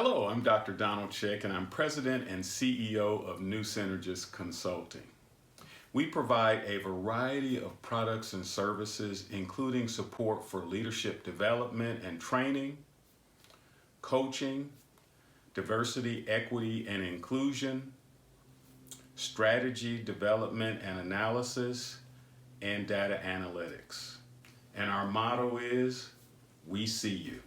Hello, I'm Dr. Donald Chick, and I'm President and CEO of New Synergist Consulting. We provide a variety of products and services, including support for leadership development and training, coaching, diversity, equity, and inclusion, strategy development and analysis, and data analytics. And our motto is, we see you.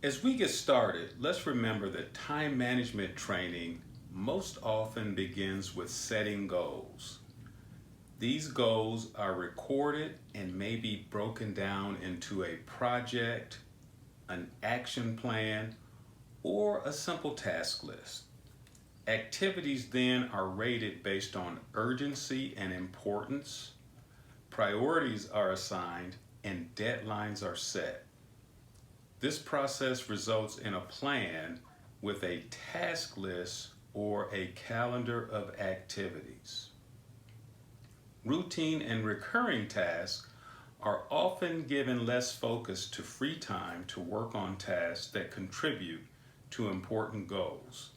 As we get started, let's remember that time management training most often begins with setting goals. These goals are recorded and may be broken down into a project, an action plan, or a simple task list. Activities then are rated based on urgency and importance, priorities are assigned, and deadlines are set. This process results in a plan with a task list or a calendar of activities. Routine and recurring tasks are often given less focus to free time to work on tasks that contribute to important goals.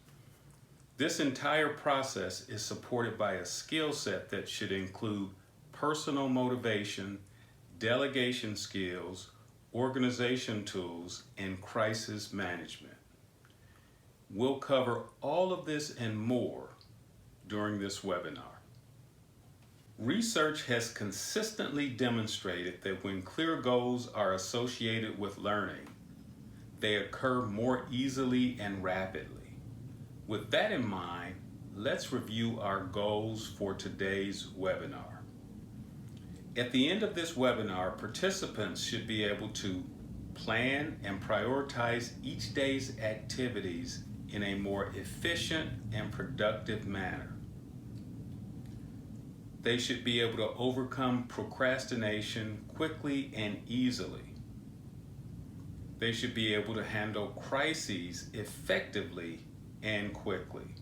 This entire process is supported by a skill set that should include personal motivation, delegation skills, organization tools, and crisis management. We'll cover all of this and more during this webinar. Research has consistently demonstrated that when clear goals are associated with learning, they occur more easily and rapidly. With that in mind, let's review our goals for today's webinar. At the end of this webinar, participants should be able to plan and prioritize each day's activities in a more efficient and productive manner. They should be able to overcome procrastination quickly and easily. They should be able to handle crises effectively and quickly.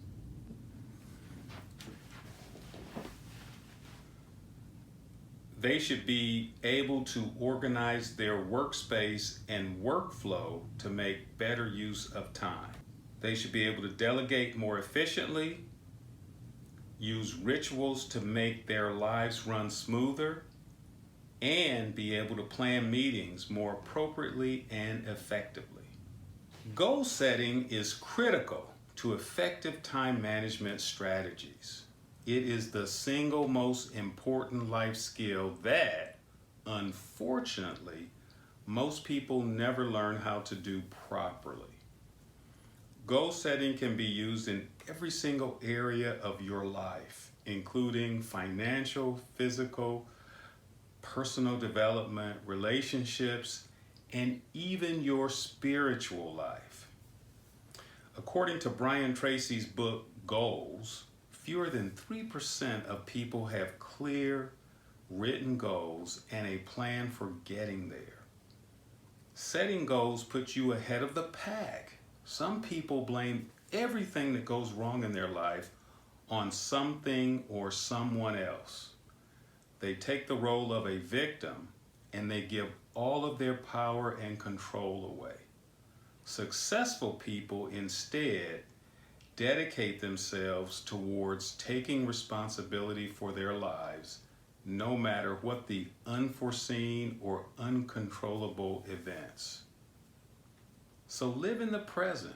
They should be able to organize their workspace and workflow to make better use of time. They should be able to delegate more efficiently, use rituals to make their lives run smoother, and be able to plan meetings more appropriately and effectively. Goal setting is critical to effective time management strategies. It is the single most important life skill that, unfortunately, most people never learn how to do properly. Goal setting can be used in every single area of your life, including financial, physical, personal development, relationships, and even your spiritual life. According to Brian Tracy's book, Goals, fewer than 3% of people have clear, written goals and a plan for getting there. Setting goals puts you ahead of the pack. Some people blame everything that goes wrong in their life on something or someone else. They take the role of a victim and they give all of their power and control away. Successful people instead dedicate themselves towards taking responsibility for their lives, no matter what the unforeseen or uncontrollable events. So live in the present.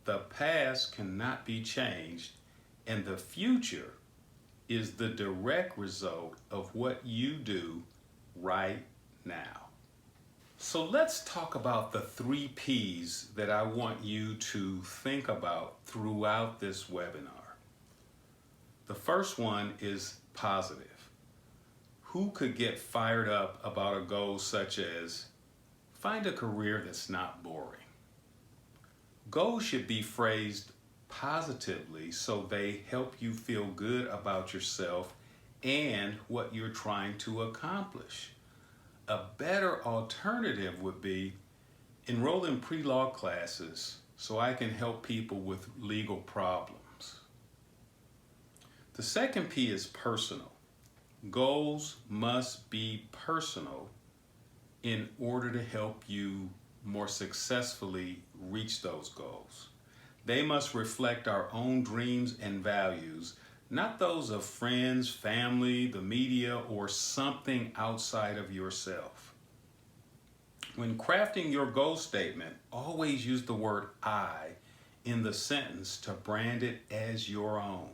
The past cannot be changed, and the future is the direct result of what you do right now. So let's talk about the 3 P's that I want you to think about throughout this webinar. The first one is positive. Who could get fired up about a goal such as find a career that's not boring? Goals should be phrased positively so they help you feel good about yourself and what you're trying to accomplish. A better alternative would be enroll in pre-law classes so I can help people with legal problems. The second P is personal. Goals must be personal in order to help you more successfully reach those goals. They must reflect our own dreams and values, not those of friends, family, the media, or something outside of yourself. When crafting your goal statement, always use the word I in the sentence to brand it as your own.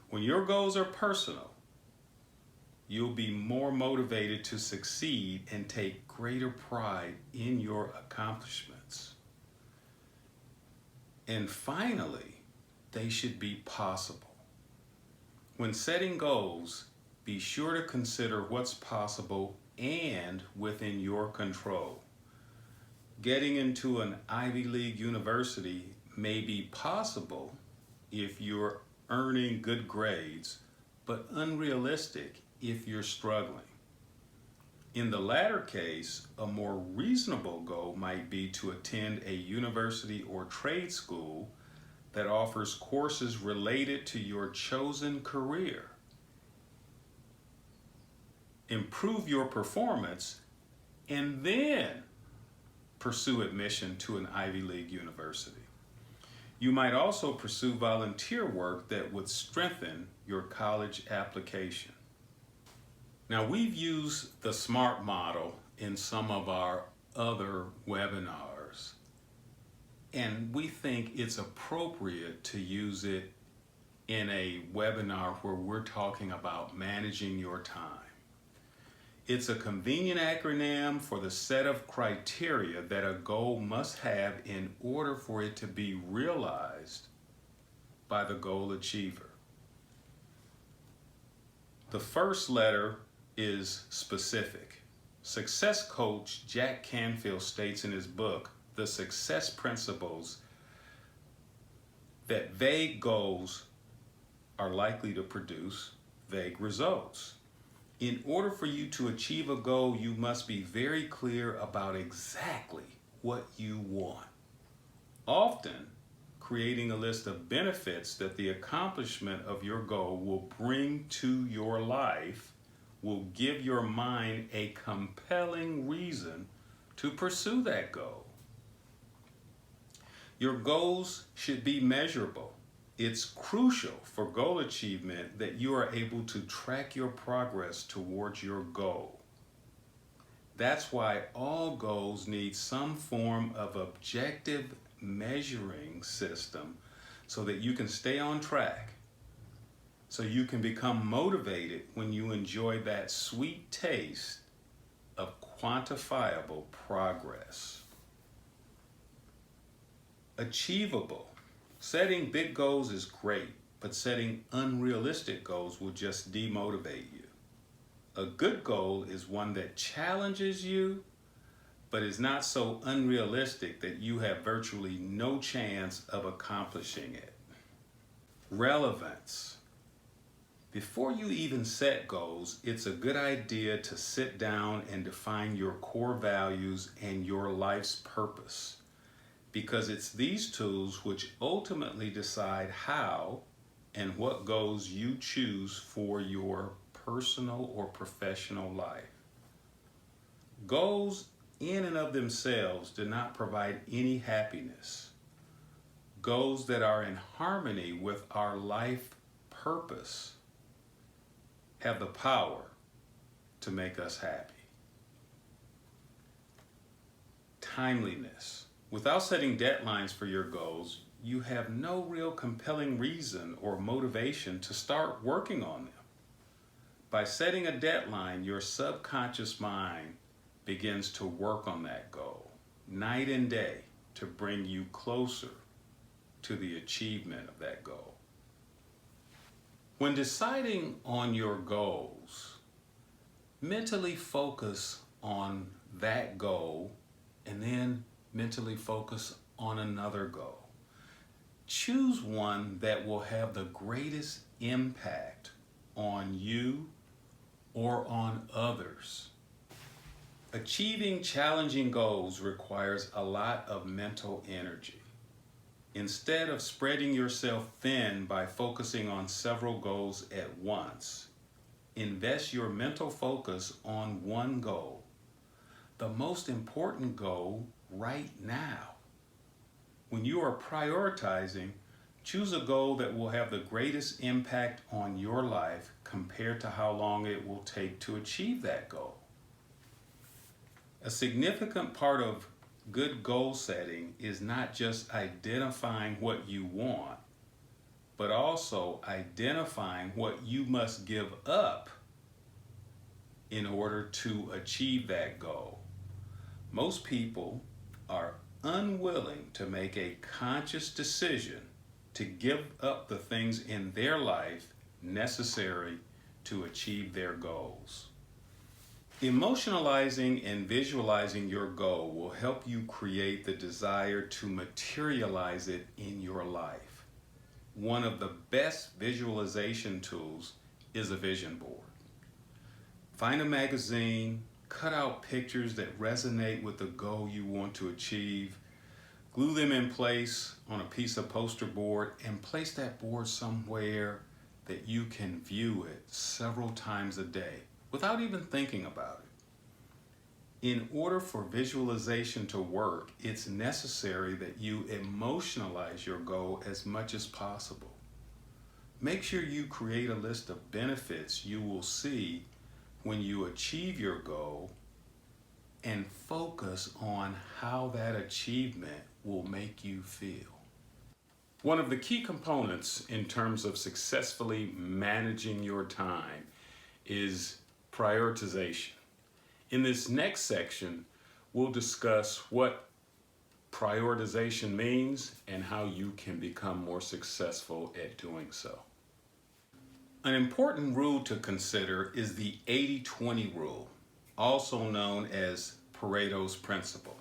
When your goals are personal, you'll be more motivated to succeed and take greater pride in your accomplishments. And finally, they should be possible. When setting goals, be sure to consider what's possible and within your control. Getting into an Ivy League university may be possible if you're earning good grades, but unrealistic if you're struggling. In the latter case, a more reasonable goal might be to attend a university or trade school that offers courses related to your chosen career. Improve your performance, and then pursue admission to an Ivy League university. You might also pursue volunteer work that would strengthen your college application. Now, we've used the SMART model in some of our other webinars, and we think it's appropriate to use it in a webinar where we're talking about managing your time. It's a convenient acronym for the set of criteria that a goal must have in order for it to be realized by the goal achiever. The first letter is specific. Success coach Jack Canfield states in his book, The Success Principles, that vague goals are likely to produce vague results. In order for you to achieve a goal, you must be very clear about exactly what you want. Often, creating a list of benefits that the accomplishment of your goal will bring to your life will give your mind a compelling reason to pursue that goal. Your goals should be measurable. It's crucial for goal achievement that you are able to track your progress towards your goal. That's why all goals need some form of objective measuring system so that you can stay on track, so you can become motivated when you enjoy that sweet taste of quantifiable progress. Achievable. Setting big goals is great, but setting unrealistic goals will just demotivate you. A good goal is one that challenges you, but is not so unrealistic that you have virtually no chance of accomplishing it. Relevance. Before you even set goals, it's a good idea to sit down and define your core values and your life's purpose, because it's these tools which ultimately decide how and what goals you choose for your personal or professional life. Goals in and of themselves do not provide any happiness. Goals that are in harmony with our life purpose have the power to make us happy. Timeliness. Without setting deadlines for your goals, you have no real compelling reason or motivation to start working on them. By setting a deadline, your subconscious mind begins to work on that goal night and day to bring you closer to the achievement of that goal. When deciding on your goals, mentally focus on that goal and then mentally focus on another goal. Choose one that will have the greatest impact on you or on others. Achieving challenging goals requires a lot of mental energy. Instead of spreading yourself thin by focusing on several goals at once, invest your mental focus on one goal. The most important goal right now. When you are prioritizing, choose a goal that will have the greatest impact on your life compared to how long it will take to achieve that goal. A significant part of good goal setting is not just identifying what you want, but also identifying what you must give up in order to achieve that goal. Most people are unwilling to make a conscious decision to give up the things in their life necessary to achieve their goals. Emotionalizing and visualizing your goal will help you create the desire to materialize it in your life. One of the best visualization tools is a vision board. Find a magazine, cut out pictures that resonate with the goal you want to achieve, glue them in place on a piece of poster board, and place that board somewhere that you can view it several times a day without even thinking about it. In order for visualization to work, it's necessary that you emotionalize your goal as much as possible. Make sure you create a list of benefits you will see when you achieve your goal, and focus on how that achievement will make you feel. One of the key components in terms of successfully managing your time is prioritization. In this next section, we'll discuss what prioritization means and how you can become more successful at doing so. An important rule to consider is the 80-20 rule, also known as Pareto's principle.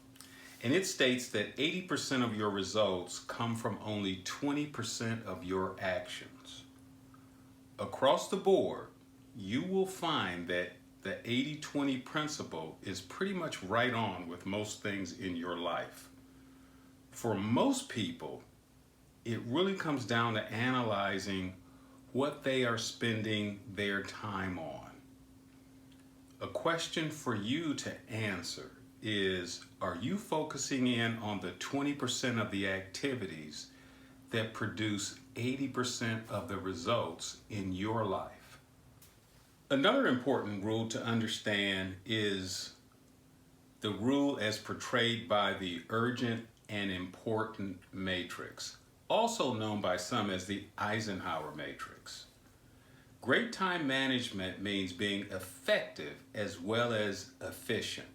And it states that 80% of your results come from only 20% of your actions. Across the board, you will find that the 80-20 principle is pretty much right on with most things in your life. For most people, it really comes down to analyzing what they are spending their time on. A question for you to answer is, are you focusing in on the 20% of the activities that produce 80% of the results in your life? Another important rule to understand is the rule as portrayed by the urgent and important matrix, also known by some as the Eisenhower matrix. Great time management means being effective as well as efficient.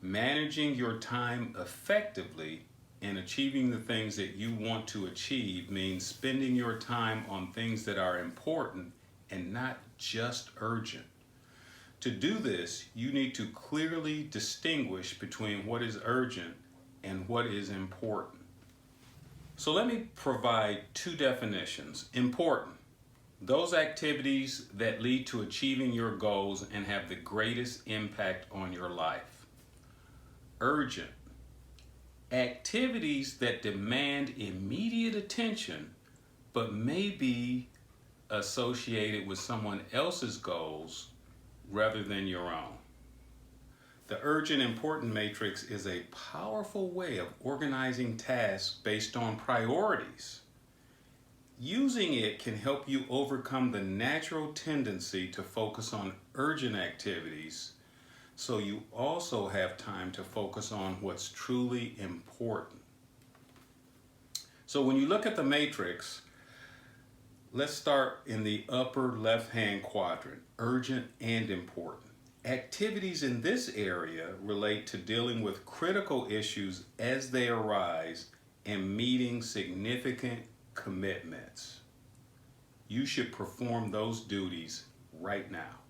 Managing your time effectively and achieving the things that you want to achieve means spending your time on things that are important and not just urgent. To do this, you need to clearly distinguish between what is urgent and what is important. So let me provide two definitions. Important: those activities that lead to achieving your goals and have the greatest impact on your life. Urgent: activities that demand immediate attention but may be associated with someone else's goals rather than your own. The urgent important matrix is a powerful way of organizing tasks based on priorities. Using it can help you overcome the natural tendency to focus on urgent activities, so you also have time to focus on what's truly important. So when you look at the matrix, let's start in the upper left-hand quadrant, urgent and important. Activities in this area relate to dealing with critical issues as they arise and meeting significant commitments. You should perform those duties right now.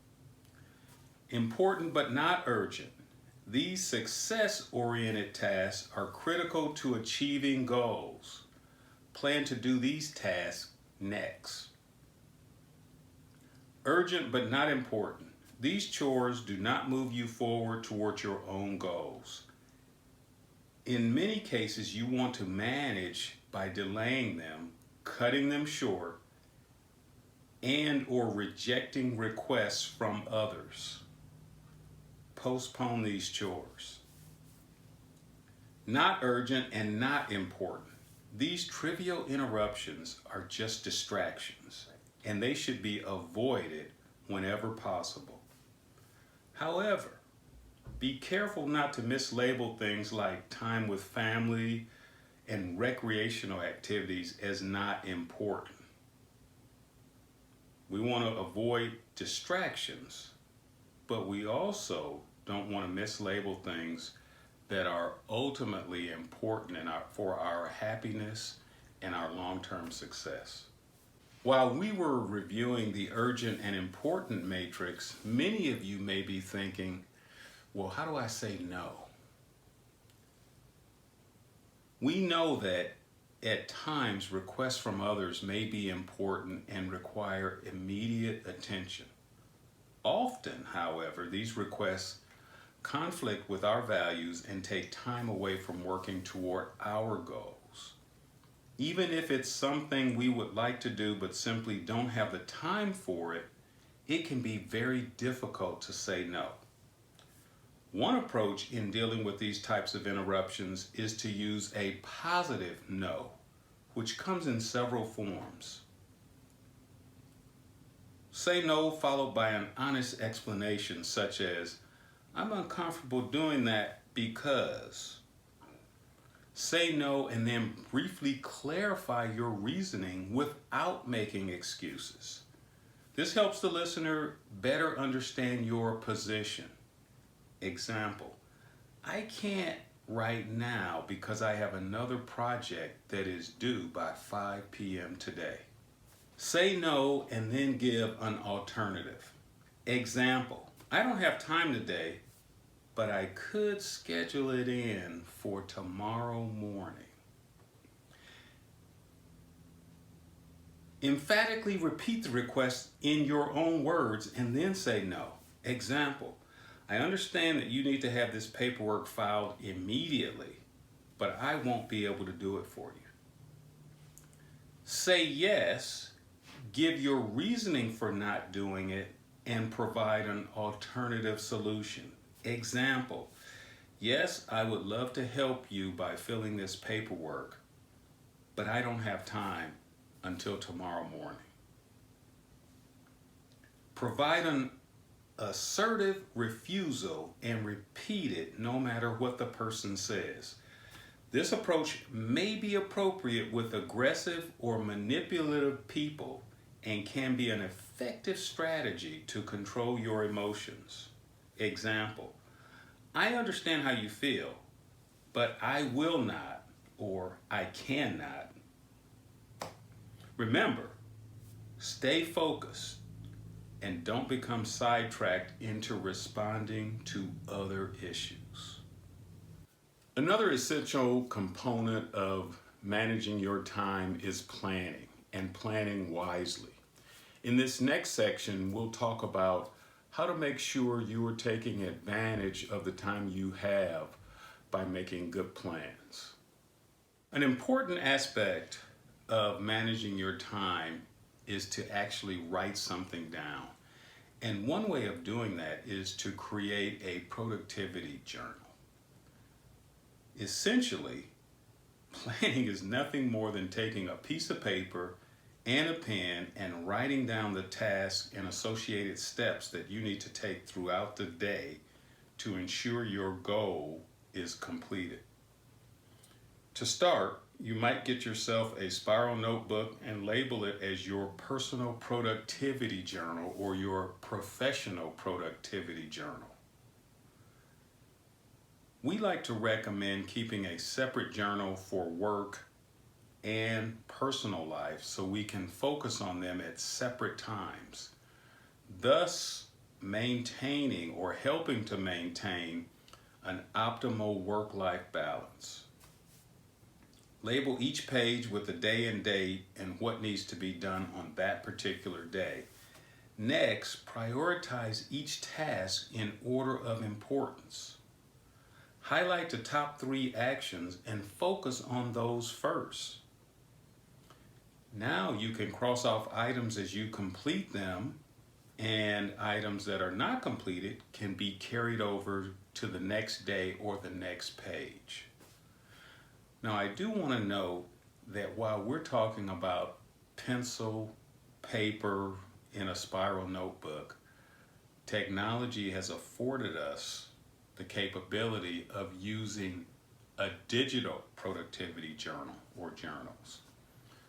Important but not urgent. These success-oriented tasks are critical to achieving goals. Plan to do these tasks next. Urgent but not important. These chores do not move you forward towards your own goals. In many cases, you want to manage by delaying them, cutting them short, and or rejecting requests from others. Postpone these chores. Not urgent and not important. These trivial interruptions are just distractions, and they should be avoided whenever possible. However, be careful not to mislabel things like time with family and recreational activities as not important. We want to avoid distractions, but we also don't want to mislabel things that are ultimately important for our happiness and our long-term success. While we were reviewing the urgent and important matrix, many of you may be thinking, well, how do I say no? We know that at times requests from others may be important and require immediate attention. Often, however, these requests conflict with our values and take time away from working toward our goals. Even if it's something we would like to do but simply don't have the time for it, it can be very difficult to say no. One approach in dealing with these types of interruptions is to use a positive no, which comes in several forms. Say no followed by an honest explanation such as, I'm uncomfortable doing that because. Say no and then briefly clarify your reasoning without making excuses. This helps the listener better understand your position. Example, I can't right now because I have another project that is due by 5 p.m. today. Say no and then give an alternative. Example, I don't have time today, but I could schedule it in for tomorrow morning. Emphatically repeat the request in your own words and then say no. Example, I understand that you need to have this paperwork filed immediately, but I won't be able to do it for you. Say yes, give your reasoning for not doing it, and provide an alternative solution. Example, yes, I would love to help you by filling this paperwork, but I don't have time until tomorrow morning. Provide an assertive refusal and repeat it no matter what the person says. This approach may be appropriate with aggressive or manipulative people and can be an effective strategy to control your emotions. Example, I understand how you feel, but I will not or I cannot. Remember, stay focused and don't become sidetracked into responding to other issues. Another essential component of managing your time is planning, and planning wisely. In this next section, we'll talk about how to make sure you are taking advantage of the time you have by making good plans. An important aspect of managing your time is to actually write something down. And one way of doing that is to create a productivity journal. Essentially, planning is nothing more than taking a piece of paper and a pen and writing down the tasks and associated steps that you need to take throughout the day to ensure your goal is completed. To start, you might get yourself a spiral notebook and label it as your personal productivity journal or your professional productivity journal. We like to recommend keeping a separate journal for work and personal life so we can focus on them at separate times, thus maintaining or helping to maintain an optimal work-life balance. Label each page with the day and date and what needs to be done on that particular day. Next, prioritize each task in order of importance. Highlight the top 3 actions and focus on those first. Now you can cross off items as you complete them, and items that are not completed can be carried over to the next day or the next page. Now, I do want to note that while we're talking about pencil, paper, in a spiral notebook, technology has afforded us the capability of using a digital productivity journal or journals.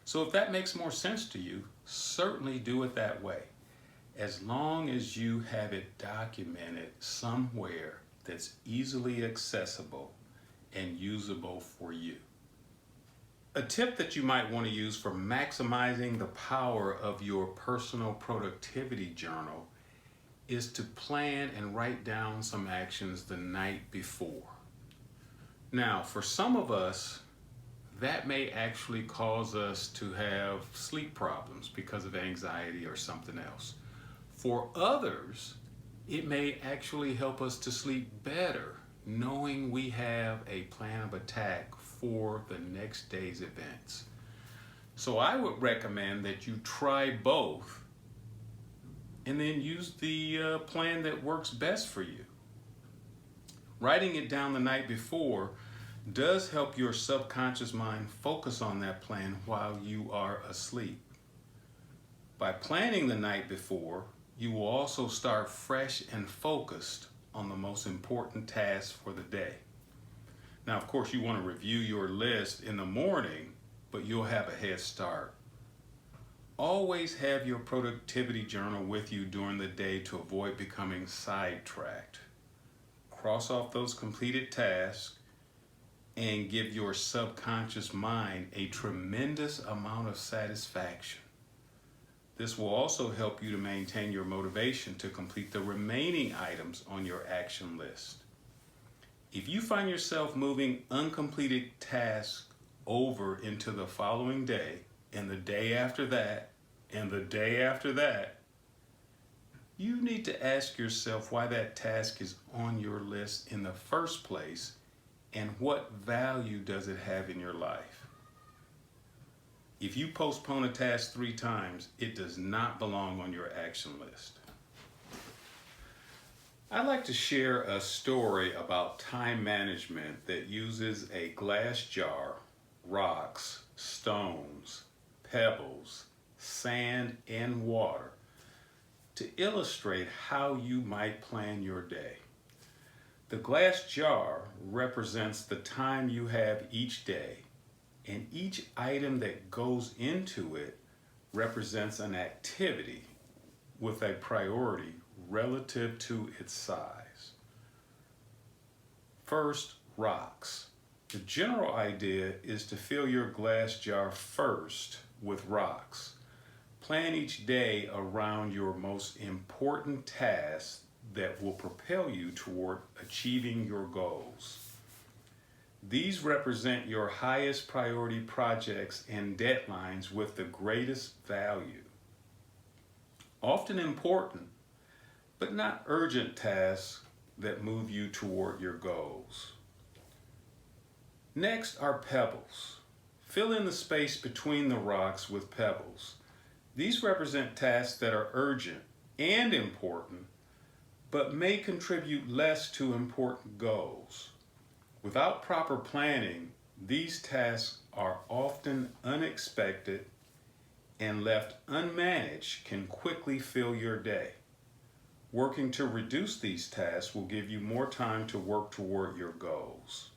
So if that makes more sense to you, certainly do it that way, as long as you have it documented somewhere that's easily accessible and usable for you. A tip that you might want to use for maximizing the power of your personal productivity journal is to plan and write down some actions the night before. Now, for some of us, that may actually cause us to have sleep problems because of anxiety or something else. For others, it may actually help us to sleep better, knowing we have a plan of attack for the next day's events. So I would recommend that you try both and then use the plan that works best for you. Writing it down the night before does help your subconscious mind focus on that plan while you are asleep. By planning the night before, you will also start fresh and focused on the most important tasks for the day. Now, of course, you want to review your list in the morning, but you'll have a head start. Always have your productivity journal with you during the day to avoid becoming sidetracked. Cross off those completed tasks and give your subconscious mind a tremendous amount of satisfaction. This will also help you to maintain your motivation to complete the remaining items on your action list. If you find yourself moving uncompleted tasks over into the following day, and the day after that, and the day after that, you need to ask yourself why that task is on your list in the first place, and what value does it have in your life. If you postpone a task 3 times, it does not belong on your action list. I'd like to share a story about time management that uses a glass jar, rocks, stones, pebbles, sand, and water to illustrate how you might plan your day. The glass jar represents the time you have each day, and each item that goes into it represents an activity with a priority relative to its size. First, rocks. The general idea is to fill your glass jar first with rocks. Plan each day around your most important tasks that will propel you toward achieving your goals. These represent your highest priority projects and deadlines with the greatest value. Often important, but not urgent tasks that move you toward your goals. Next are pebbles. Fill in the space between the rocks with pebbles. These represent tasks that are urgent and important, but may contribute less to important goals. Without proper planning, these tasks are often unexpected and left unmanaged can quickly fill your day. Working to reduce these tasks will give you more time to work toward your goals.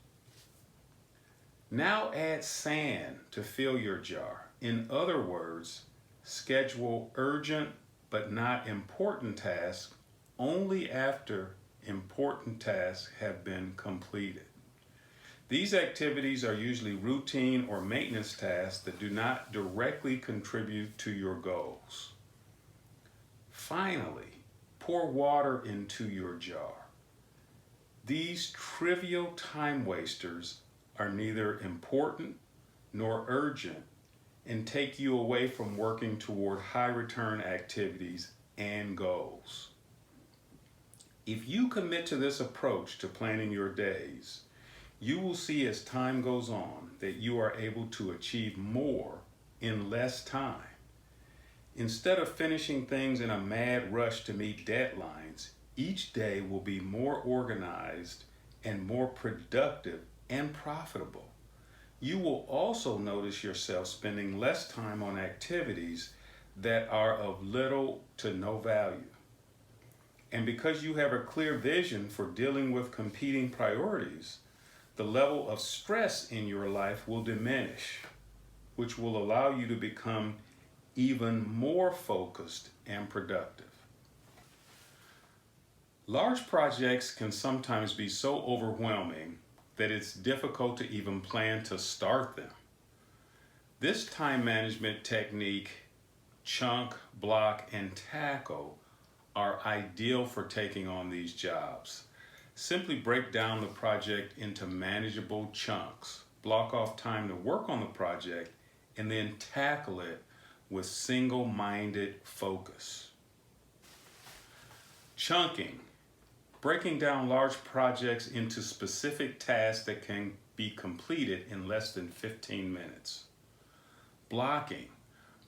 Now add sand to fill your jar. In other words, schedule urgent but not important tasks only after important tasks have been completed. These activities are usually routine or maintenance tasks that do not directly contribute to your goals. Finally, pour water into your jar. These trivial time wasters are neither important nor urgent and take you away from working toward high return activities and goals. If you commit to this approach to planning your days, you will see as time goes on that you are able to achieve more in less time. Instead of finishing things in a mad rush to meet deadlines, each day will be more organized and more productive and profitable. You will also notice yourself spending less time on activities that are of little to no value. And because you have a clear vision for dealing with competing priorities, the level of stress in your life will diminish, which will allow you to become even more focused and productive. Large projects can sometimes be so overwhelming that it's difficult to even plan to start them. This time management technique, chunk, block, and tackle, are ideal for taking on these jobs. Simply break down the project into manageable chunks, block off time to work on the project, and then tackle it with single-minded focus. Chunking, breaking down large projects into specific tasks that can be completed in less than 15 minutes. Blocking,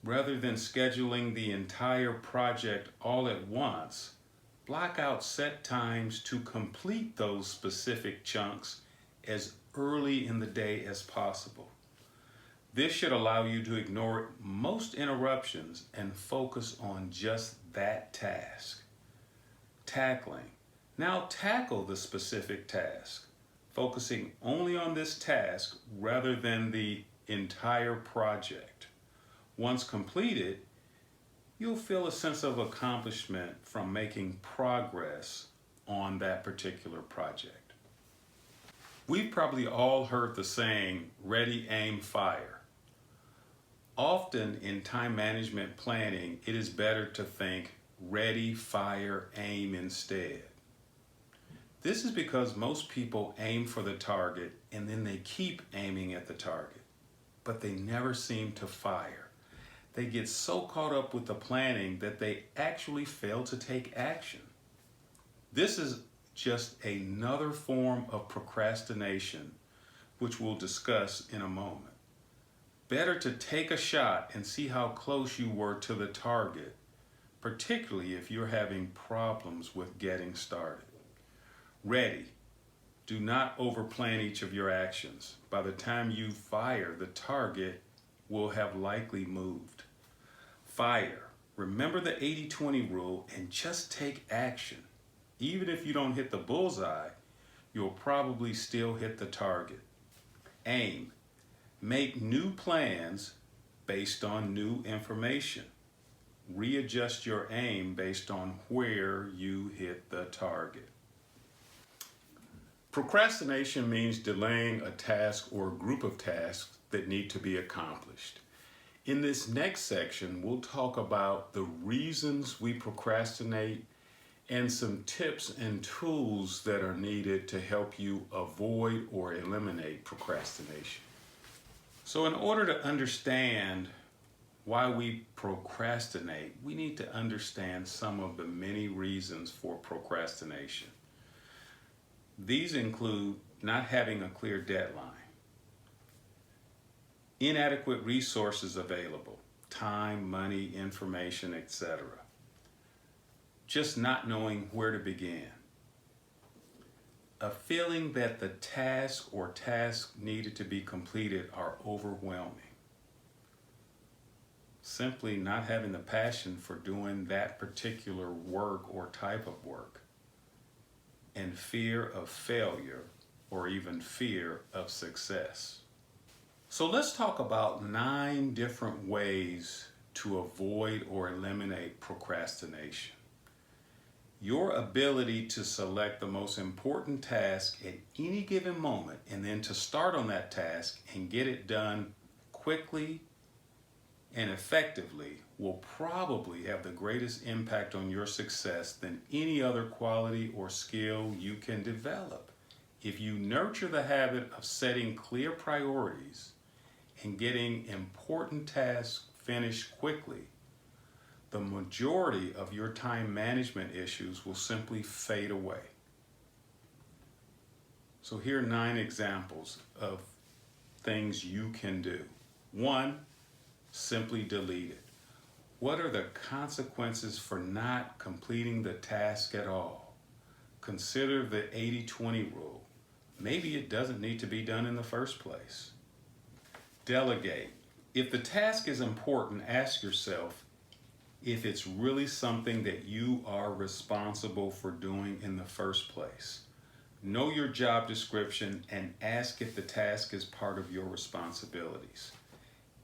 rather than scheduling the entire project all at once, block out set times to complete those specific chunks as early in the day as possible. This should allow you to ignore most interruptions and focus on just that task. Tackling. Now tackle the specific task, focusing only on this task rather than the entire project. Once completed, you'll feel a sense of accomplishment from making progress on that particular project. We've probably all heard the saying, ready, aim, fire. Often in time management planning, it is better to think ready, fire, aim instead. This is because most people aim for the target and then they keep aiming at the target, but they never seem to fire. They get so caught up with the planning that they actually fail to take action. This is just another form of procrastination, which we'll discuss in a moment. Better to take a shot and see how close you were to the target, particularly if you're having problems with getting started. Ready. Do not overplan each of your actions. By the time you fire, the target will have likely moved. Fire. Remember the 80-20 rule and just take action. Even if you don't hit the bullseye, you'll probably still hit the target. Aim. Make new plans based on new information. Readjust your aim based on where you hit the target. Procrastination means delaying a task or a group of tasks that need to be accomplished. In this next section, we'll talk about the reasons we procrastinate and some tips and tools that are needed to help you avoid or eliminate procrastination. So in order to understand why we procrastinate, we need to understand some of the many reasons for procrastination. These include not having a clear deadline, inadequate resources available, time, money, information, etc. Just not knowing where to begin. A feeling that the task or tasks needed to be completed are overwhelming. Simply not having the passion for doing that particular work or type of work. And fear of failure or even fear of success. So let's talk about 9 different ways to avoid or eliminate procrastination. Your ability to select the most important task at any given moment and then to start on that task and get it done quickly and effectively will probably have the greatest impact on your success than any other quality or skill you can develop. If you nurture the habit of setting clear priorities and getting important tasks finished quickly, the majority of your time management issues will simply fade away. So here are 9 examples of things you can do. 1, simply delete it. What are the consequences for not completing the task at all? Consider the 80-20 rule. Maybe it doesn't need to be done in the first place. Delegate. If the task is important, ask yourself if it's really something that you are responsible for doing in the first place. Know your job description and ask if the task is part of your responsibilities.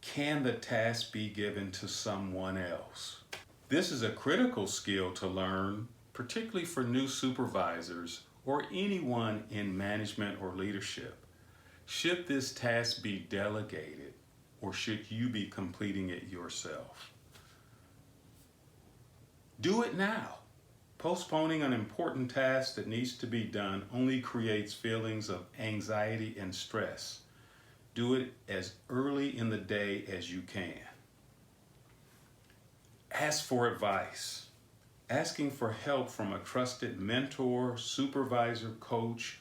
Can the task be given to someone else? This is a critical skill to learn, particularly for new supervisors or anyone in management or leadership. Should this task be delegated, or should you be completing it yourself? Do it now. Postponing an important task that needs to be done only creates feelings of anxiety and stress. Do it as early in the day as you can. Ask for advice. Asking for help from a trusted mentor, supervisor, coach,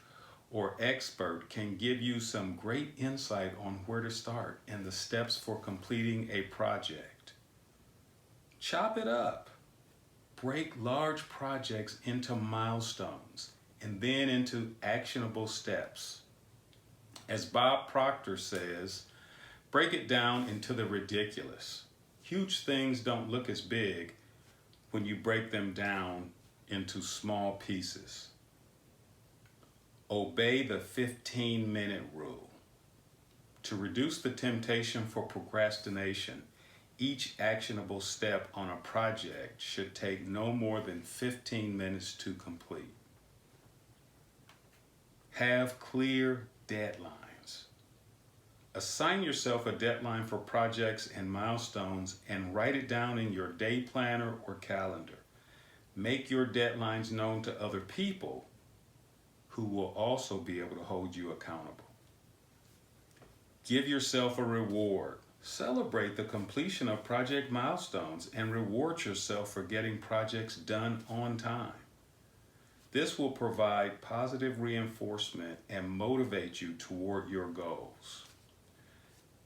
or expert can give you some great insight on where to start and the steps for completing a project. Chop it up. Break large projects into milestones and then into actionable steps. As Bob Proctor says, break it down into the ridiculous. Huge things don't look as big when you break them down into small pieces. Obey the 15-minute rule. To reduce the temptation for procrastination, each actionable step on a project should take no more than 15 minutes to complete. Have clear deadlines. Assign yourself a deadline for projects and milestones and write it down in your day planner or calendar. Make your deadlines known to other people who will also be able to hold you accountable. Give yourself a reward. Celebrate the completion of project milestones and reward yourself for getting projects done on time. This will provide positive reinforcement and motivate you toward your goals.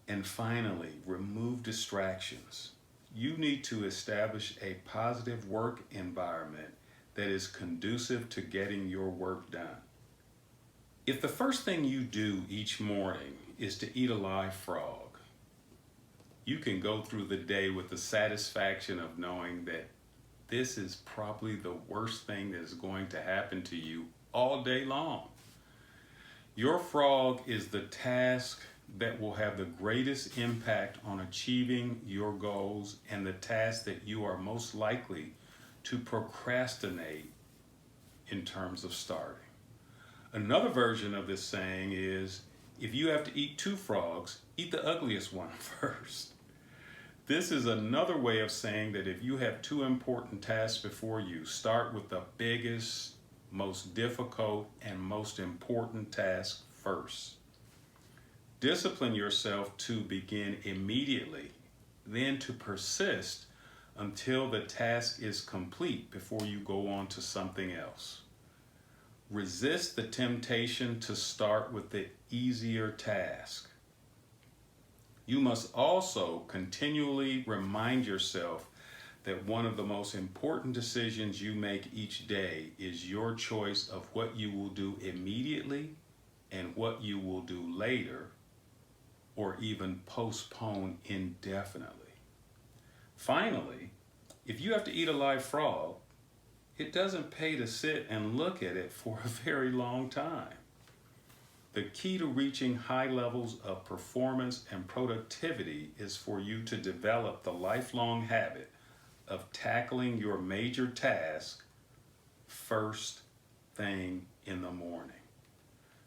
And finally, remove distractions. You need to establish a positive work environment that is conducive to getting your work done. If the first thing you do each morning is to eat a live frog, you can go through the day with the satisfaction of knowing that this is probably the worst thing that is going to happen to you all day long. Your frog is the task that will have the greatest impact on achieving your goals and the task that you are most likely to procrastinate in terms of starting. Another version of this saying is, if you have to eat two frogs, eat the ugliest one first. This is another way of saying that if you have two important tasks before you, start with the biggest, most difficult, and most important task first. Discipline yourself to begin immediately, then to persist until the task is complete before you go on to something else. Resist the temptation to start with the easier task. You must also continually remind yourself that one of the most important decisions you make each day is your choice of what you will do immediately and what you will do later, or even postpone indefinitely. Finally, if you have to eat a live frog, it doesn't pay to sit and look at it for a very long time. The key to reaching high levels of performance and productivity is for you to develop the lifelong habit of tackling your major task first thing in the morning.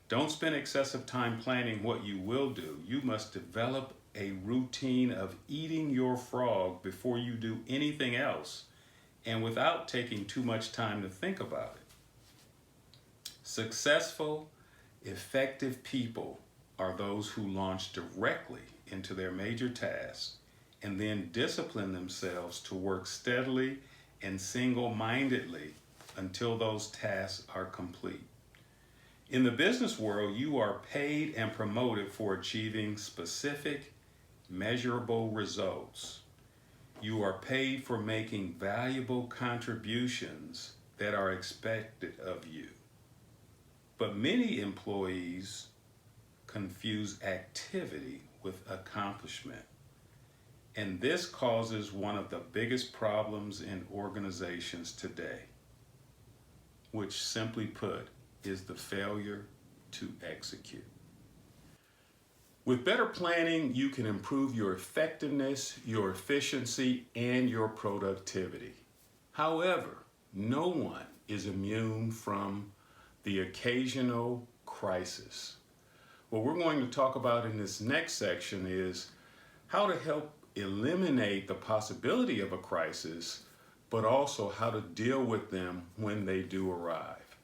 Don't spend excessive time planning what you will do. You must develop a routine of eating your frog before you do anything else and without taking too much time to think about it. Successful, effective people are those who launch directly into their major tasks and then discipline themselves to work steadily and single-mindedly until those tasks are complete. In the business world, you are paid and promoted for achieving specific, measurable results. You are paid for making valuable contributions that are expected of you. But many employees confuse activity with accomplishment. And this causes one of the biggest problems in organizations today, which simply put is the failure to execute. With better planning, you can improve your effectiveness, your efficiency, and your productivity. However, no one is immune from the occasional crisis. What we're going to talk about in this next section is how to help eliminate the possibility of a crisis, but also how to deal with them when they do arrive.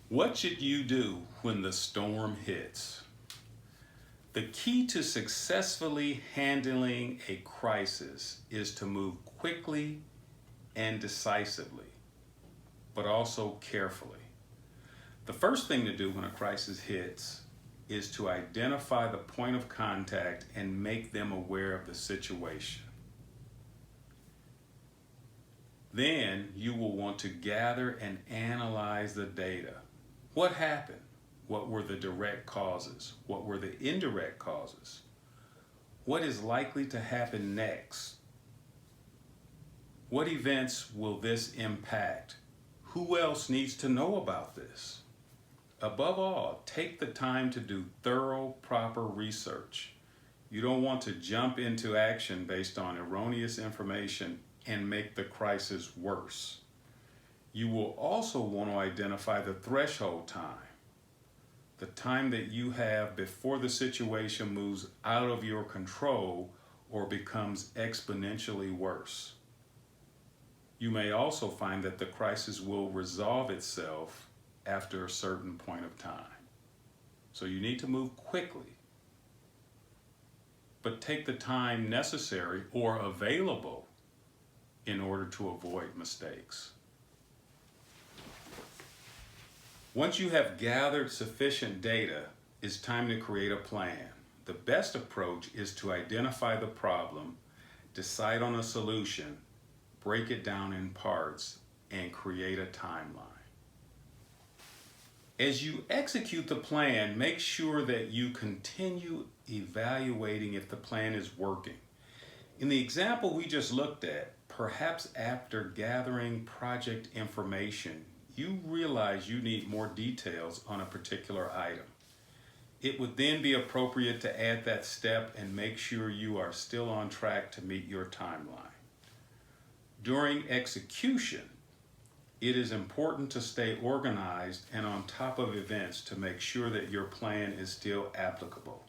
What should you do when the storm hits? The key to successfully handling a crisis is to move quickly and decisively, but also carefully. The first thing to do when a crisis hits is to identify the point of contact and make them aware of the situation. Then you will want to gather and analyze the data. What happened? What were the direct causes? What were the indirect causes? What is likely to happen next? What events will this impact? Who else needs to know about this? Above all, take the time to do thorough, proper research. You don't want to jump into action based on erroneous information and make the crisis worse. You will also want to identify the threshold time, the time that you have before the situation moves out of your control or becomes exponentially worse. You may also find that the crisis will resolve itself after a certain point of time. So you need to move quickly, but take the time necessary or available in order to avoid mistakes. Once you have gathered sufficient data, it's time to create a plan. The best approach is to identify the problem, decide on a solution, break it down in parts, and create a timeline. As you execute the plan, make sure that you continue evaluating if the plan is working. In the example we just looked at, perhaps after gathering project information, you realize you need more details on a particular item. It would then be appropriate to add that step and make sure you are still on track to meet your timeline. During execution, it is important to stay organized and on top of events to make sure that your plan is still applicable.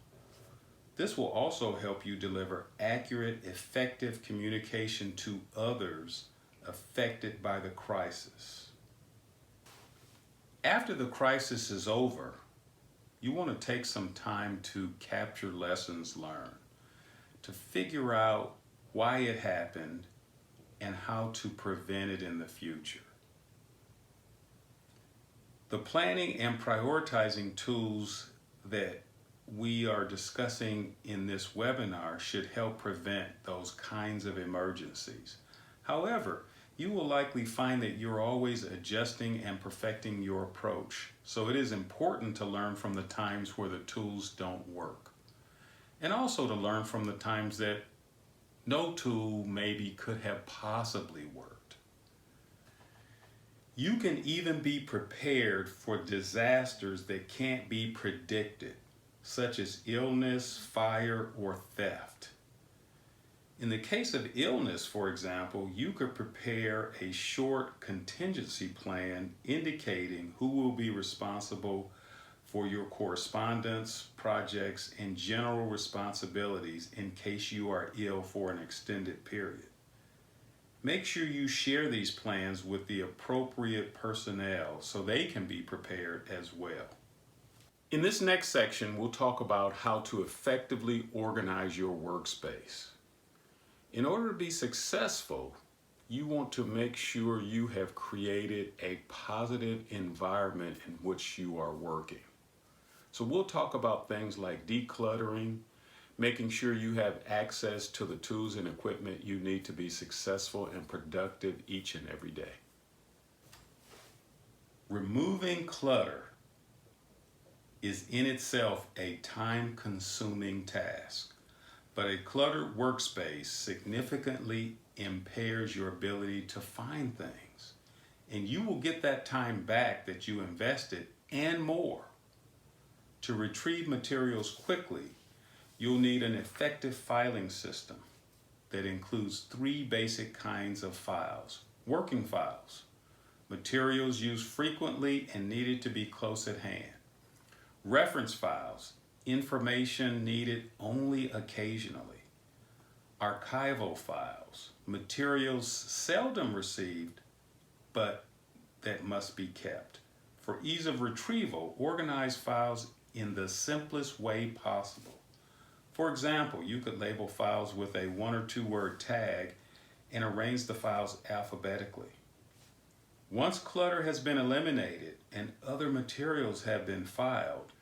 This will also help you deliver accurate, effective communication to others affected by the crisis. After the crisis is over, you want to take some time to capture lessons learned, to figure out why it happened and how to prevent it in the future. The planning and prioritizing tools that we are discussing in this webinar should help prevent those kinds of emergencies. However, you will likely find that you're always adjusting and perfecting your approach. So it is important to learn from the times where the tools don't work. And also to learn from the times that no tool maybe could have possibly worked. You can even be prepared for disasters that can't be predicted, such as illness, fire, or theft. In the case of illness, for example, you could prepare a short contingency plan indicating who will be responsible for your correspondence, projects, and general responsibilities in case you are ill for an extended period. Make sure you share these plans with the appropriate personnel so they can be prepared as well. In this next section, we'll talk about how to effectively organize your workspace. In order to be successful, you want to make sure you have created a positive environment in which you are working. So we'll talk about things like decluttering, making sure you have access to the tools and equipment you need to be successful and productive each and every day. Removing clutter. is in itself a time-consuming task, but a cluttered workspace significantly impairs your ability to find things, and you will get that time back that you invested and more. To retrieve materials quickly, you'll need an effective filing system that includes 3 basic kinds of files. Working files, materials used frequently and needed to be close at hand. Reference files, information needed only occasionally. Archival files, materials seldom received but that must be kept. For ease of retrieval, organize files in the simplest way possible. For example, you could label files with a 1 or 2 word tag and arrange the files alphabetically. Once clutter has been eliminated and other materials have been filed,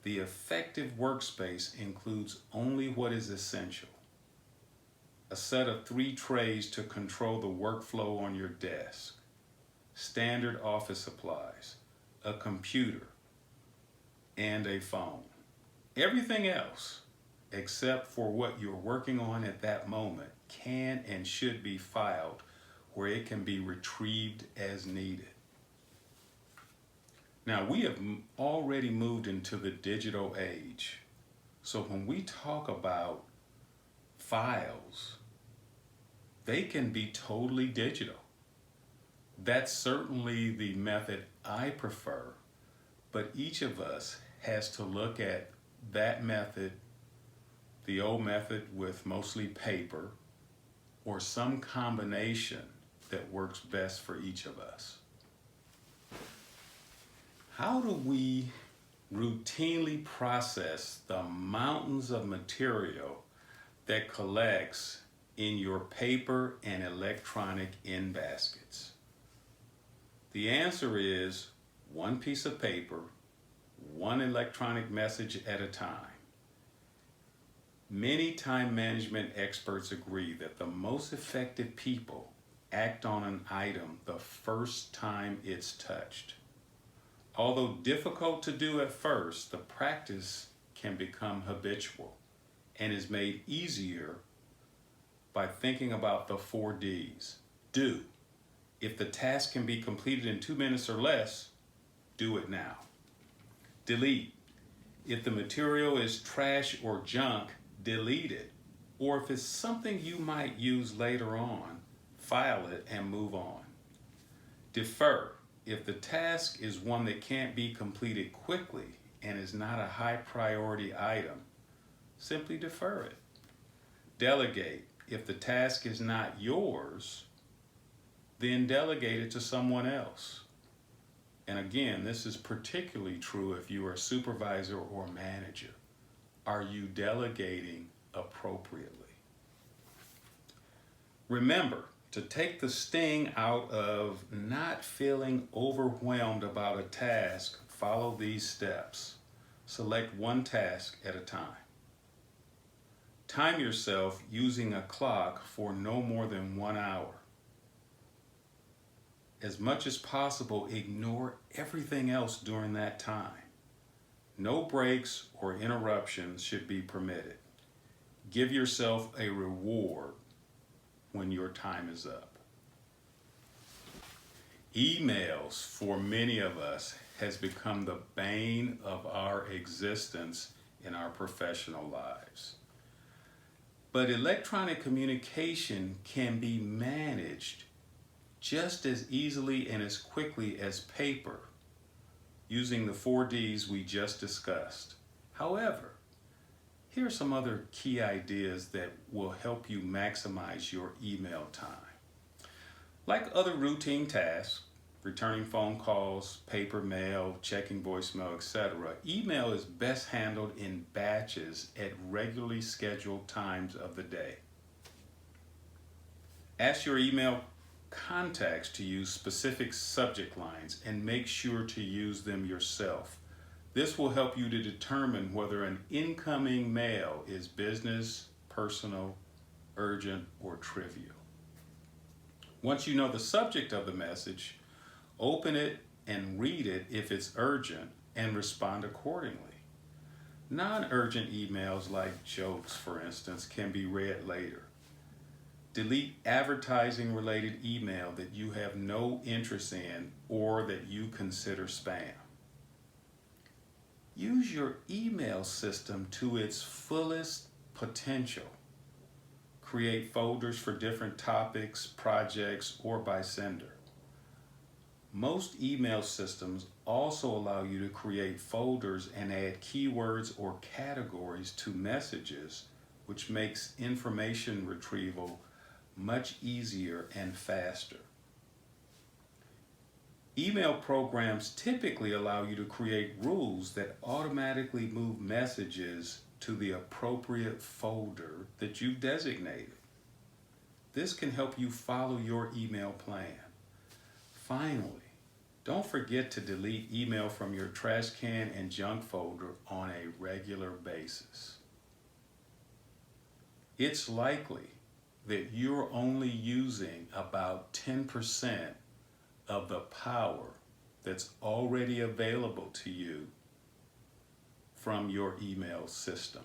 the effective workspace includes only what is essential. A set of 3 trays to control the workflow on your desk, standard office supplies, a computer, and a phone. Everything else, except for what you're working on at that moment, can and should be filed where it can be retrieved as needed. Now, we have already moved into the digital age. So when we talk about files, they can be totally digital. That's certainly the method I prefer, but each of us has to look at that method, the old method with mostly paper, or some combination that works best for each of us. How do we routinely process the mountains of material that collects in your paper and electronic in baskets? The answer is 1 piece of paper, 1 electronic message at a time. Many time management experts agree that the most effective people act on an item the first time it's touched. Although difficult to do at first, the practice can become habitual and is made easier by thinking about the 4 Ds. Do. If the task can be completed in 2 minutes or less, do it now. Delete. If the material is trash or junk, delete it. Or if it's something you might use later on, file it and move on. Defer. If the task is one that can't be completed quickly and is not a high priority item, simply defer it. Delegate. If the task is not yours, then delegate it to someone else. And again, this is particularly true if you are a supervisor or manager. Are you delegating appropriately? Remember to take the sting out of not feeling overwhelmed about a task. Follow these steps. Select 1 task at a time. Time yourself using a clock for no more than 1 hour. As much as possible, ignore everything else during that time. No breaks or interruptions should be permitted. Give yourself a reward when your time is up. Emails, for many of us, has become the bane of our existence in our professional lives. But electronic communication can be managed just as easily and as quickly as paper, using the 4 Ds we just discussed. However, here are some other key ideas that will help you maximize your email time. Like other routine tasks, returning phone calls, paper mail, checking voicemail, etc., email is best handled in batches at regularly scheduled times of the day. Ask your email contacts to use specific subject lines and make sure to use them yourself. This will help you to determine whether an incoming mail is business, personal, urgent, or trivial. Once you know the subject of the message, open it and read it if it's urgent, and respond accordingly. Non-urgent emails like jokes, for instance, can be read later. Delete advertising-related email that you have no interest in or that you consider spam. Use your email system to its fullest potential. Create folders for different topics, projects, or by sender. Most email systems also allow you to create folders and add keywords or categories to messages, which makes information retrieval much easier and faster. Email programs typically allow you to create rules that automatically move messages to the appropriate folder that you've designated. This can help you follow your email plan. Finally, don't forget to delete email from your trash can and junk folder on a regular basis. It's likely that you're only using about 10% of the power that's already available to you from your email system.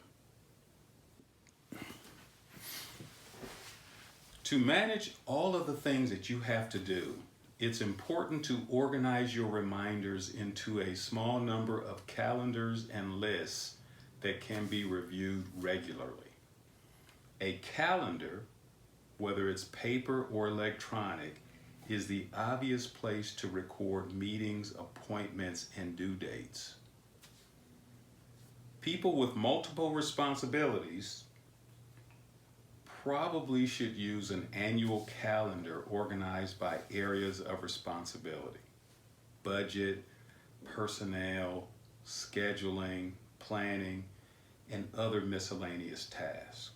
To manage all of the things that you have to do, it's important to organize your reminders into a small number of calendars and lists that can be reviewed regularly. A calendar, whether it's paper or electronic, is the obvious place to record meetings, appointments, and due dates. People with multiple responsibilities probably should use an annual calendar organized by areas of responsibility: budget, personnel, scheduling, planning, and other miscellaneous tasks.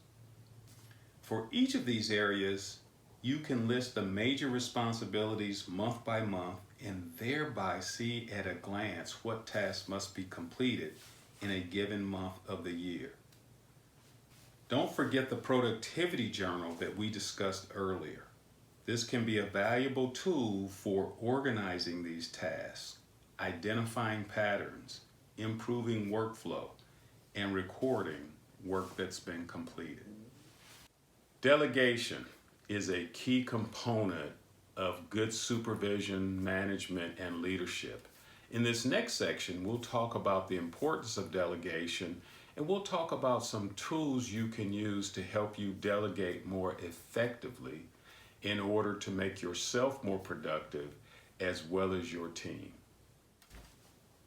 For each of these areas, you can list the major responsibilities month by month and thereby see at a glance what tasks must be completed in a given month of the year. Don't forget the productivity journal that we discussed earlier. This can be a valuable tool for organizing these tasks, identifying patterns, improving workflow, and recording work that's been completed. Delegation is a key component of good supervision, management, and leadership. In this next section, we'll talk about the importance of delegation, and we'll talk about some tools you can use to help you delegate more effectively in order to make yourself more productive as well as your team.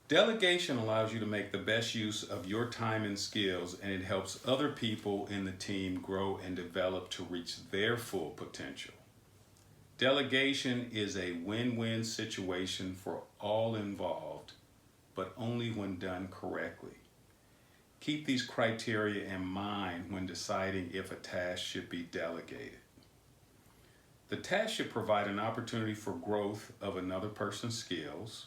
Delegation allows you to make the best use of your time and skills, and it helps other people in the team grow and develop to reach their full potential. Delegation is a win-win situation for all involved, but only when done correctly. Keep these criteria in mind when deciding if a task should be delegated. The task should provide an opportunity for growth of another person's skills.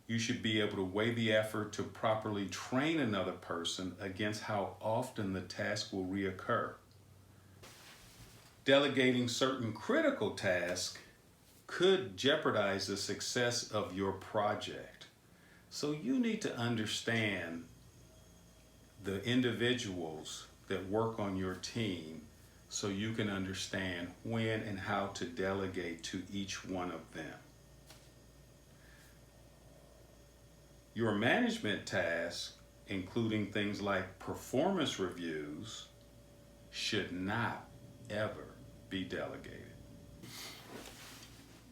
You should be able to weigh the effort to properly train another person against how often the task will reoccur. Delegating certain critical tasks could jeopardize the success of your project. So you need to understand the individuals that work on your team so you can understand when and how to delegate to each one of them. Your management tasks, including things like performance reviews, should not ever be delegated.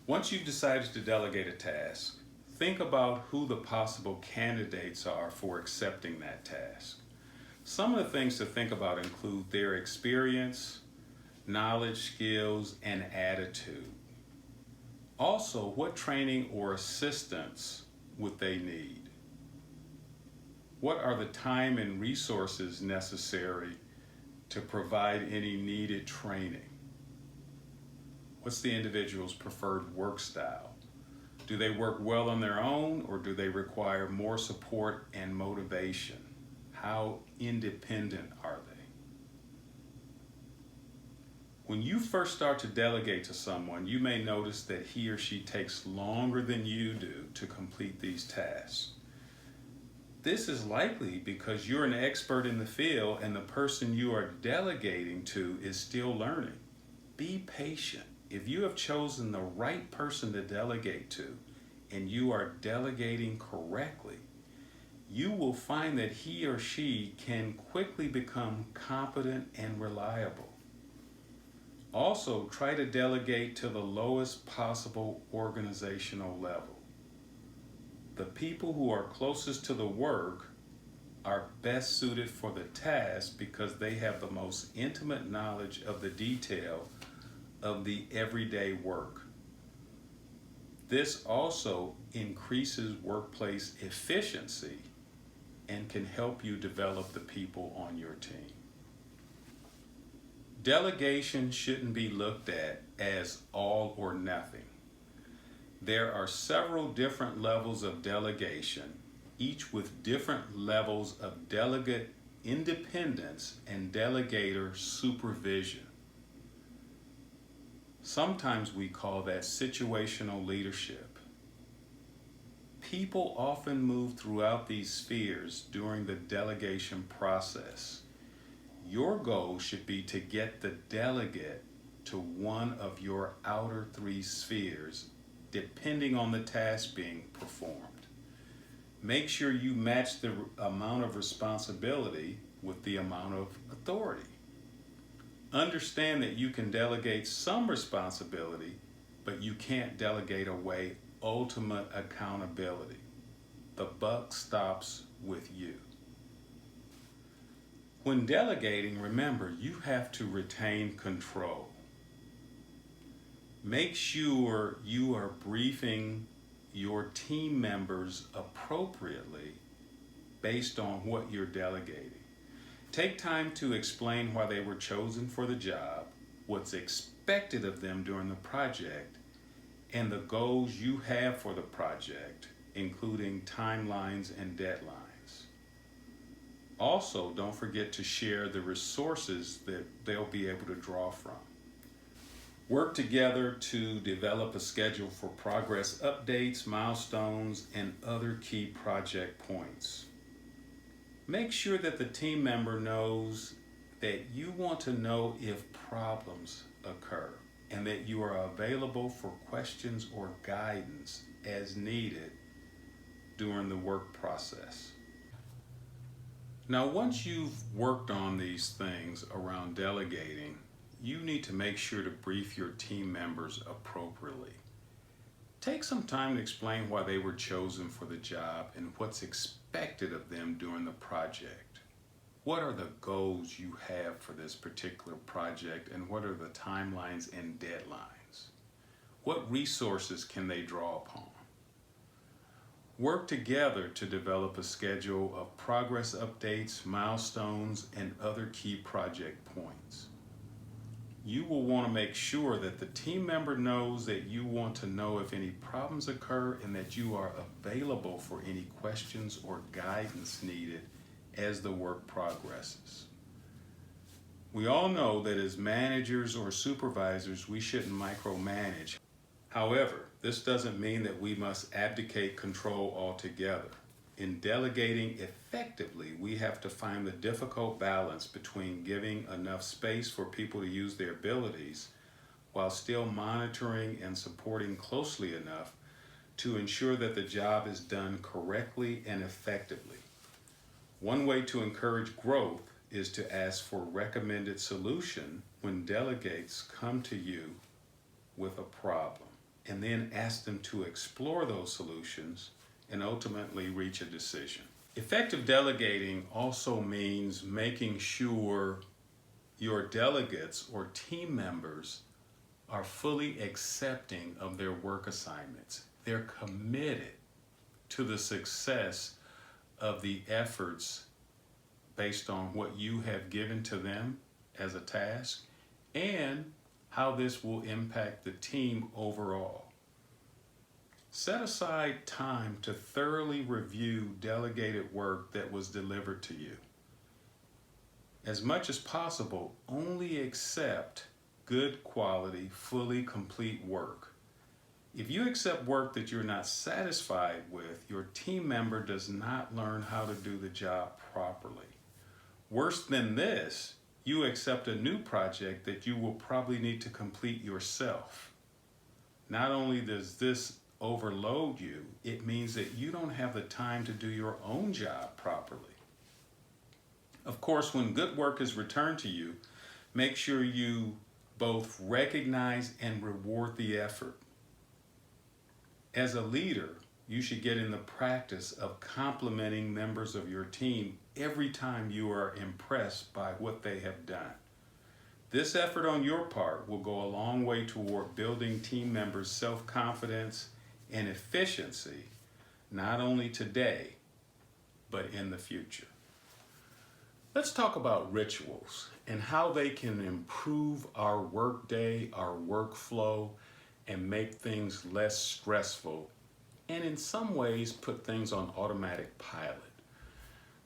Once you've decided to delegate a task, think about who the possible candidates are for accepting that task. Some of the things to think about include their experience, knowledge, skills, and attitude. Also, what training or assistance would they need? What are the time and resources necessary to provide any needed training? What's the individual's preferred work style? Do they work well on their own, or do they require more support and motivation? How independent are they? When you first start to delegate to someone, you may notice that he or she takes longer than you do to complete these tasks. This is likely because you're an expert in the field and the person you are delegating to is still learning. Be patient. If you have chosen the right person to delegate to and you are delegating correctly, you will find that he or she can quickly become competent and reliable. Also, try to delegate to the lowest possible organizational level. The people who are closest to the work are best suited for the task because they have the most intimate knowledge of the detail of the everyday work. This also increases workplace efficiency and can help you develop the people on your team. Delegation shouldn't be looked at as all or nothing. There are several different levels of delegation, each with different levels of delegate independence and delegator supervision. Sometimes we call that situational leadership. People often move throughout these spheres during the delegation process. Your goal should be to get the delegate to one of your outer three spheres, depending on the task being performed. Make sure you match the amount of responsibility with the amount of authority. Understand that you can delegate some responsibility, but you can't delegate away ultimate accountability. The buck stops with you. When delegating, remember, you have to retain control. Make sure you are briefing your team members appropriately based on what you're delegating. Take time to explain why they were chosen for the job, what's expected of them during the project, and the goals you have for the project, including timelines and deadlines. Also, don't forget to share the resources that they'll be able to draw from. Work together to develop a schedule for progress updates, milestones, and other key project points. Make sure that the team member knows that you want to know if problems occur and that you are available for questions or guidance as needed during the work process. Now, once you've worked on these things around delegating, you need to make sure to brief your team members appropriately. Take some time to explain why they were chosen for the job and what's expected of them during the project. What are the goals you have for this particular project, and what are the timelines and deadlines? What resources can they draw upon? Work together to develop a schedule of progress updates, milestones, and other key project points. You will want to make sure that the team member knows that you want to know if any problems occur and that you are available for any questions or guidance needed as the work progresses. We all know that as managers or supervisors, we shouldn't micromanage. However, this doesn't mean that we must abdicate control altogether. In delegating effectively, we have to find the difficult balance between giving enough space for people to use their abilities while still monitoring and supporting closely enough to ensure that the job is done correctly and effectively. One way to encourage growth is to ask for recommended solution when delegates come to you with a problem, and then ask them to explore those solutions and ultimately reach a decision. Effective delegating also means making sure your delegates or team members are fully accepting of their work assignments. They're committed to the success of the efforts based on what you have given to them as a task and how this will impact the team overall. Set aside time to thoroughly review delegated work that was delivered to you. As much as possible, only accept good quality, fully complete work. If you accept work that you're not satisfied with, your team member does not learn how to do the job properly. Worse than this, you accept a new project that you will probably need to complete yourself. Not only does this overload you, it means that you don't have the time to do your own job properly. Of course, when good work is returned to you, make sure you both recognize and reward the effort. As a leader, you should get in the practice of complimenting members of your team every time you are impressed by what they have done. This effort on your part will go a long way toward building team members' self-confidence and efficiency, not only today, but in the future. Let's talk about rituals and how they can improve our workday, our workflow, and make things less stressful, and in some ways put things on automatic pilot.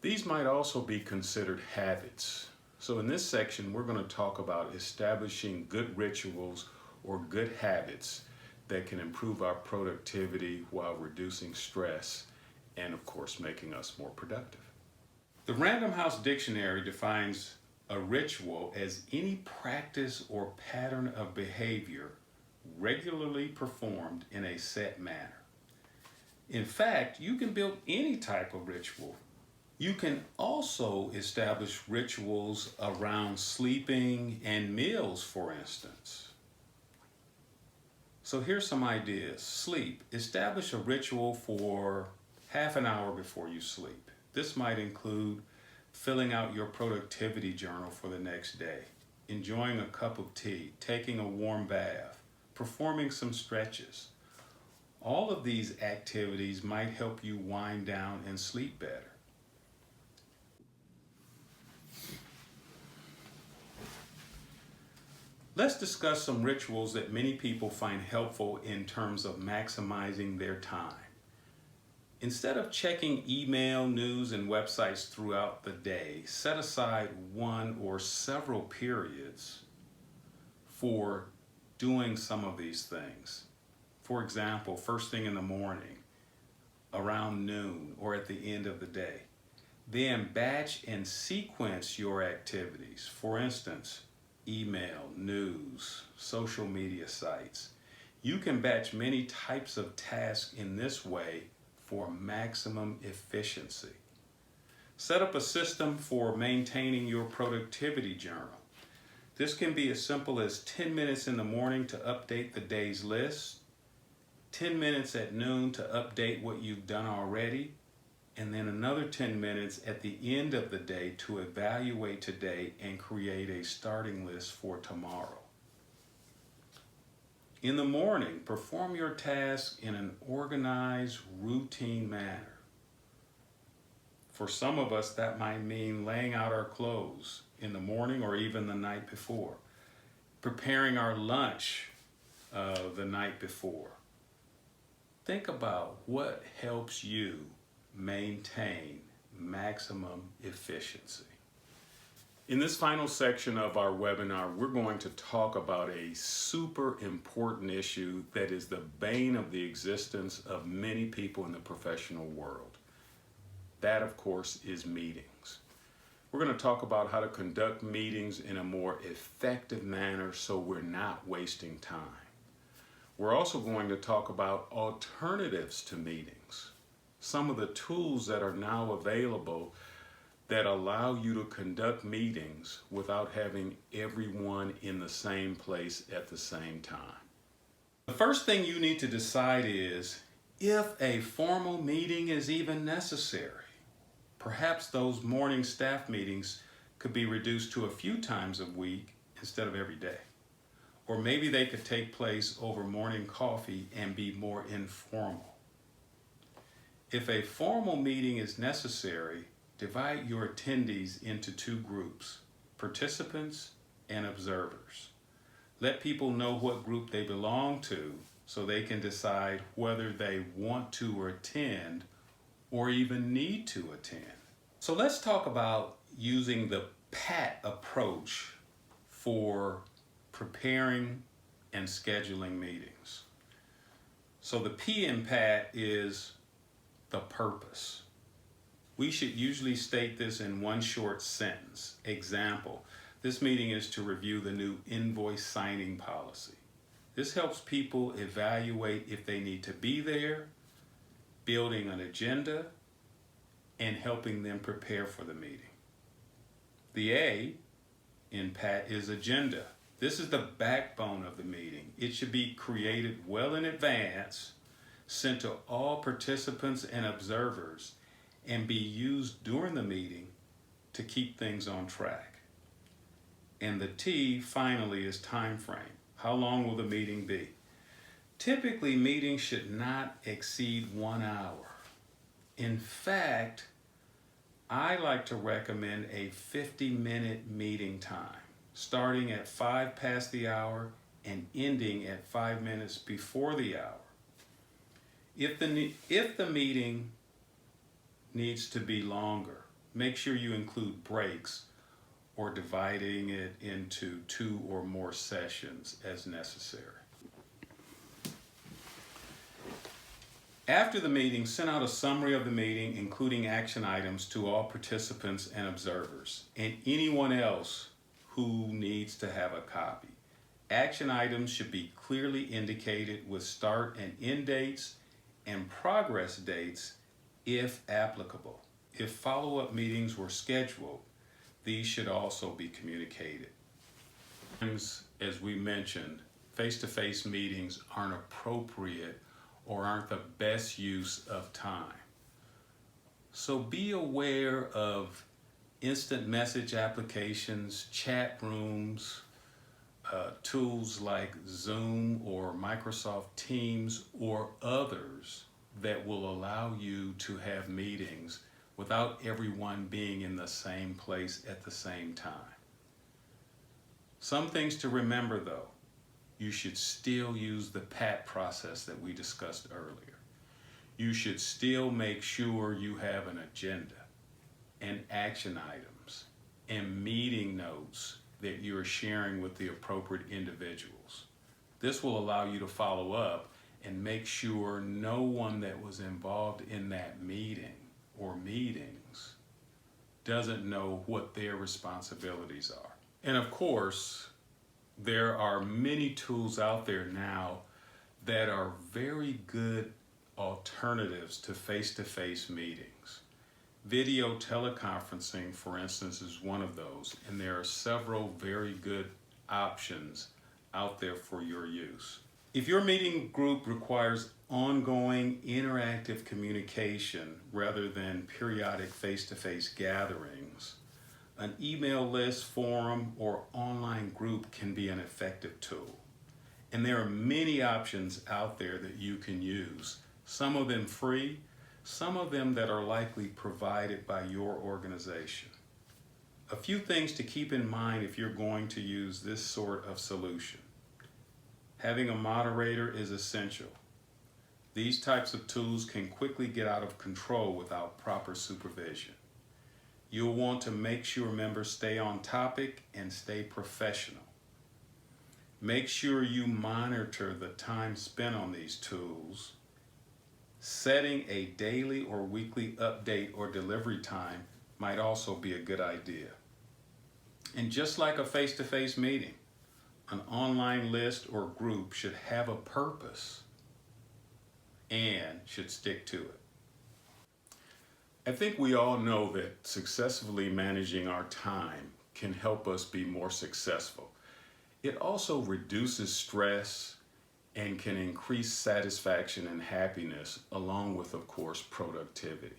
These might also be considered habits. So in this section, we're going to talk about establishing good rituals or good habits that can improve our productivity while reducing stress and, of course, making us more productive. The Random House Dictionary defines a ritual as any practice or pattern of behavior regularly performed in a set manner. In fact, you can build any type of ritual. You can also establish rituals around sleeping and meals, for instance. So here's some ideas. Sleep. Establish a ritual for half an hour before you sleep. This might include filling out your productivity journal for the next day, enjoying a cup of tea, taking a warm bath, performing some stretches. All of these activities might help you wind down and sleep better. Let's discuss some rituals that many people find helpful in terms of maximizing their time. Instead of checking email, news, and websites throughout the day, set aside one or several periods for doing some of these things. For example, first thing in the morning, around noon, or at the end of the day. Then batch and sequence your activities. For instance, email, news, social media sites. You can batch many types of tasks in this way for maximum efficiency. Set up a system for maintaining your productivity journal. This can be as simple as 10 minutes in the morning to update the day's list, 10 minutes at noon to update what you've done already, and then another 10 minutes at the end of the day to evaluate today and create a starting list for tomorrow. In the morning, perform your tasks in an organized, routine manner. For some of us, that might mean laying out our clothes in the morning or even the night before, preparing our lunch the night before. Think about what helps you maintain maximum efficiency. In this final section of our webinar, we're going to talk about a super important issue that is the bane of the existence of many people in the professional world. That, of course, is meetings. We're going to talk about how to conduct meetings in a more effective manner so we're not wasting time. We're also going to talk about alternatives to meetings. Some of the tools that are now available that allow you to conduct meetings without having everyone in the same place at the same time. The first thing you need to decide is if a formal meeting is even necessary. Perhaps those morning staff meetings could be reduced to a few times a week instead of every day. Or maybe they could take place over morning coffee and be more informal. If a formal meeting is necessary, divide your attendees into two groups, participants and observers. Let people know what group they belong to so they can decide whether they want to attend or even need to attend. So let's talk about using the PAT approach for preparing and scheduling meetings. So the P in PAT is the purpose. We should usually state this in one short sentence. Example, this meeting is to review the new invoice signing policy. This helps people evaluate if they need to be there, building an agenda, and helping them prepare for the meeting. The A in PAT is agenda. This is the backbone of the meeting. It should be created well in advance, sent to all participants and observers, and be used during the meeting to keep things on track. And the T finally is time frame. How long will the meeting be? Typically, meetings should not exceed 1 hour. In fact, I like to recommend a 50-minute meeting time, starting at 5 past the hour and ending at 5 minutes before the hour. If the meeting needs to be longer, make sure you include breaks or dividing it into 2 or more sessions as necessary. After the meeting, send out a summary of the meeting, including action items, to all participants and observers, and anyone else who needs to have a copy. Action items should be clearly indicated with start and end dates and progress dates if applicable. If follow-up meetings were scheduled, these should also be communicated. As we mentioned, face-to-face meetings aren't appropriate or aren't the best use of time. So be aware of instant message applications, chat rooms, tools like Zoom or Microsoft Teams or others that will allow you to have meetings without everyone being in the same place at the same time. Some things to remember though. You should still use the PAT process that we discussed earlier. You should still make sure you have an agenda and action items and meeting notes that you're sharing with the appropriate individuals. This will allow you to follow up and make sure no one that was involved in that meeting or meetings doesn't know what their responsibilities are. And of course, there are many tools out there now that are very good alternatives to face-to-face meetings. Video teleconferencing, for instance, is one of those, and there are several very good options out there for your use. If your meeting group requires ongoing interactive communication rather than periodic face-to-face gatherings, an email list, forum, or online group can be an effective tool. And there are many options out there that you can use, some of them free, some of them that are likely provided by your organization. A few things to keep in mind if you're going to use this sort of solution. Having a moderator is essential. These types of tools can quickly get out of control without proper supervision. You'll want to make sure members stay on topic and stay professional. Make sure you monitor the time spent on these tools. Setting a daily or weekly update or delivery time might also be a good idea. And just like a face-to-face meeting, an online list or group should have a purpose and should stick to it. I think we all know that successfully managing our time can help us be more successful. It also reduces stress and can increase satisfaction and happiness, along with, of course, productivity.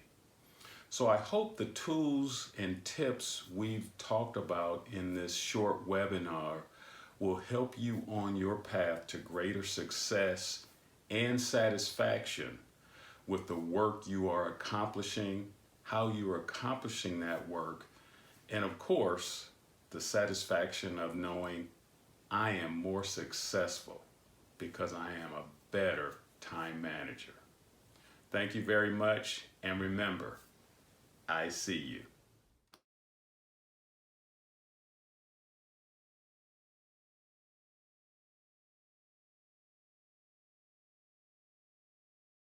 So I hope the tools and tips we've talked about in this short webinar will help you on your path to greater success and satisfaction with the work you are accomplishing, how you are accomplishing that work, and of course, the satisfaction of knowing I am more successful because I am a better time manager. Thank you very much, and remember, I see you.